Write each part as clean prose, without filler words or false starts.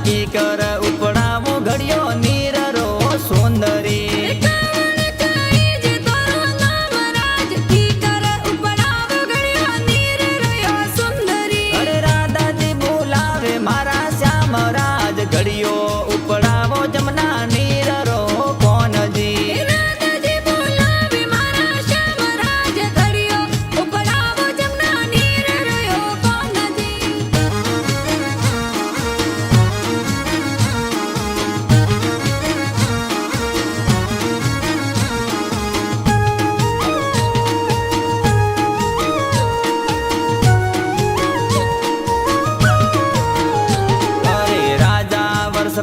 કી કર ઉપડાવો ઘડિયો નીરરો સુંદરી ઘડિયો ઉપડાવો જમના નીરરો કોનજી રાધાજી બોલાવે મારા શ્યામરાજ ઘડિયો ઉપડાવો જમના નીરરો કોનજી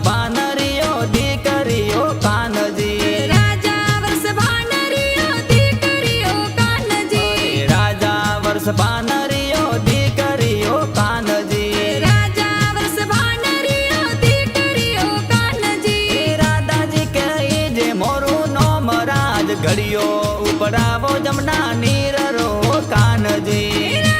પાનરીઓ દીકરીઓ કાનજી રાજા વર્ષ ભાનરીઓ દીકરીઓ કાનજી રાજા વર્ષ પાનરીઓ દીકરીઓ કાનજી રાજા વર્ષ ભાનરીઓ દીકરીઓ કાનજી રાધાજી કહી જે મોરું નોમ રાજ ઘડિયો ઉપડાવો જમના નીરરો કાનજી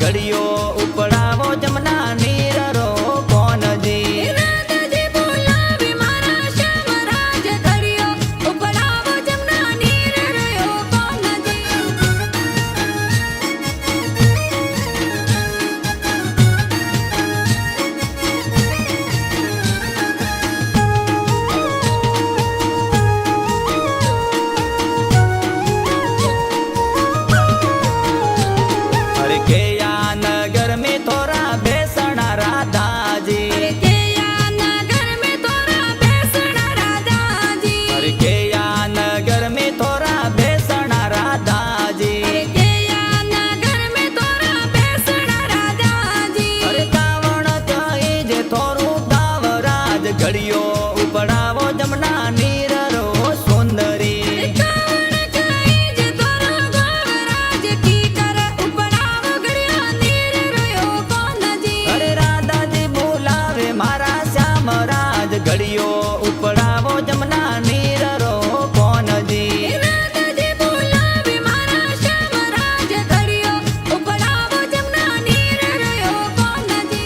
ઘડિયો ઉપડાવો જમના નીરરો કોનજી રાધાજી બોલાવે મારા શ્યામરાજ ઘડિયો ઉપડાવો જમના નીરરો કોનજી અરે કેયા નગર में थोड़ा बेसना राधाजी केया नगर में तोरा बेसना राधाजी अरे केया नगर में थोड़ा बेसना राधाजी केया नगर में तोरा बेसना राधाजी अरे कावण कही जे થોડું ગાવરાજ ઘડિયો ઉપડાવો જમના નીરરો સુંદરી કાવણ કહી જે તોરો ગાવરાજ કી કર ઉપડાવો ઘડિયો નીરરો કોનજી અરે રાધાજી બોલાવે મારા શ્યામરાજ ઘડિયો ઉપડાવો જમના નીરરો કોનજી રાધાજી બોલાવે મારા શ્યામરાજ ઘડિયો ઉપડાવો જમના નીરરો કોનજી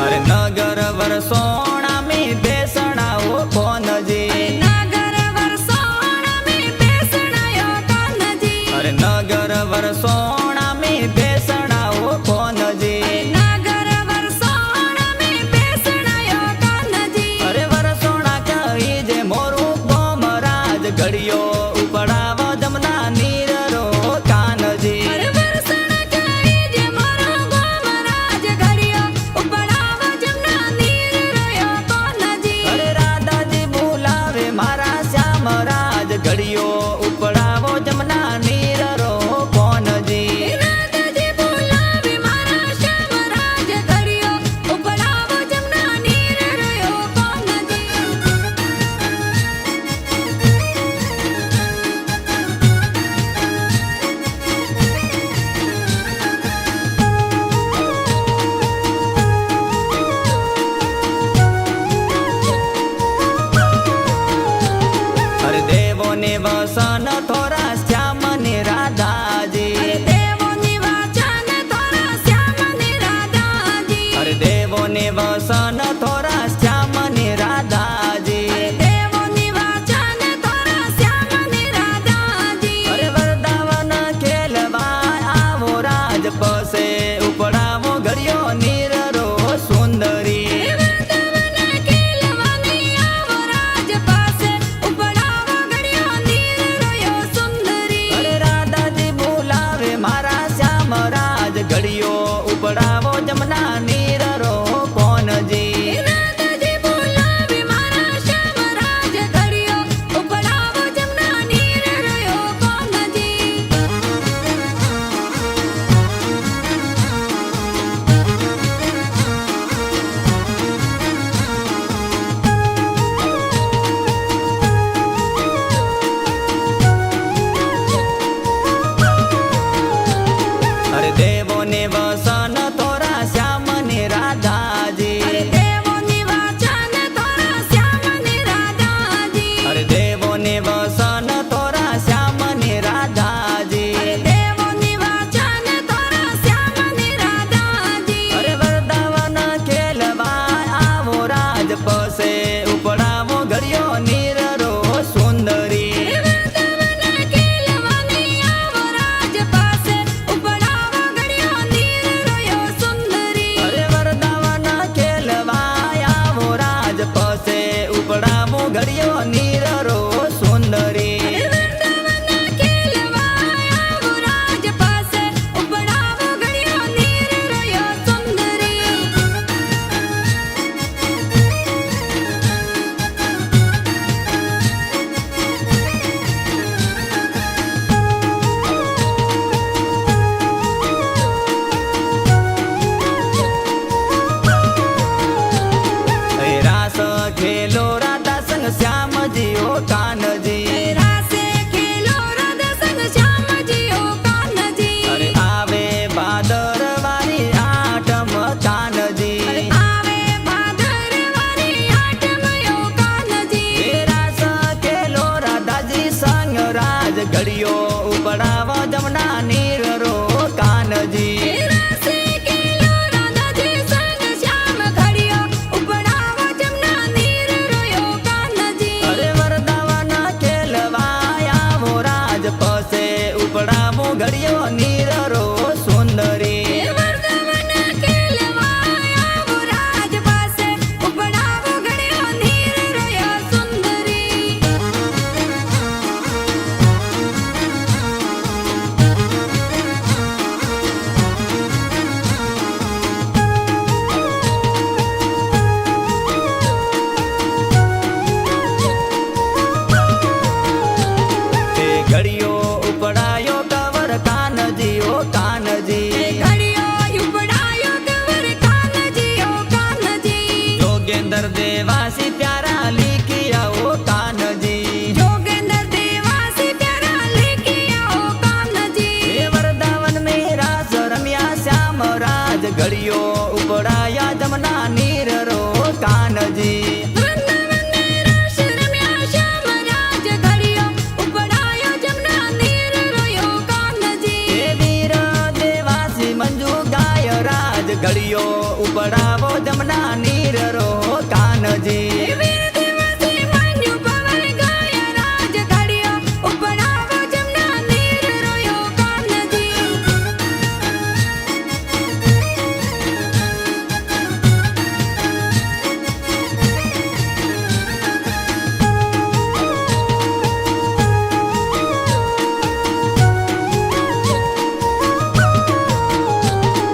अरे नगर वरसोणा में बेसना हो कोनजी नगर वरसोणा में बेसना यो कोनजी अरे नगर वरसोणा में बेसना हो कोनजी नगर वरसोणा में बेसना यो कोनजी अरे वरसोणा कही जे मोरू कोमराज घडियो उपडाવો જમના નીરરો કાનજી अरे वरसोणा कही जे मोरो गोमराज घडियो उपडाવો जमना નીરરો कोनजी अरे राधाजी बोलावे मारा श्यामराज घडियो उपडाવો જમના નીરરો કોનજી રાધાજી બોલાવે મારા શ્યામરાજ ઘડિયો ઉપડાવો જમના નીરરો કોનજી ઘડિયો નીર રો સુંદરી વૃંદાવન ખેલવા આવો રાજ પાસે ઉપડાવો ઘડિયો નીર રહ્યો સુંદરી રાસ ખેલો રાધા સંગ શ્યામજી ઓ કાનજી રાસે ખેલો રાધા સંગ શ્યામજી ઓ કાનજી અરે આવે ભાદરવાની આઠમ કાનજી આવે ભાદરવાની આઠમ ઓ કાનજી રાસ ખેલો રાધાજી સંગ રાજ ઘડિયો ઉપડાવો જમના નીર રો કાનજી રાસે ખેલો રાધાજી સંગ શ્યામ ઘડિયો ઉપડાવો જમના નીર રોયો કાનજી અરે વરદાવન ખેલવા આવો રાજ પસે ઉપડાવો ઘડિયો નીર રો સુંદરી વૃંદાવન ખેલવા આવો રાજ પાસે ઉપડાવો ઘડિયો નીર રોયો સુંદરી તે ઘડિયો ઉપડાયો કવર કાનજી ઓ કાનજી ઘડિયો ઉપડાયો કવર કાનજી ઓ કાનજી યોગેન્દ્ર દેવાસી પ્યારા લીખિયા ઓ કાનજી જોગેન્દ્ર દેવાસી પ્યારા લેખિયા ઓ કાનજી હે વરદાવન में रास रम्या श्याम राज घड़ियो उपड़ाया जमना नीर रो कानजी વૃંદાવન રાસ રમ્યા શ્યામ રાજ ઘડિયો ઉપડાયો જમના નીર રોયો કાનજી હે વીર દેવાસી મંજુ ગાય રાજ ઘड़ियो उपड़ावो जमना नीर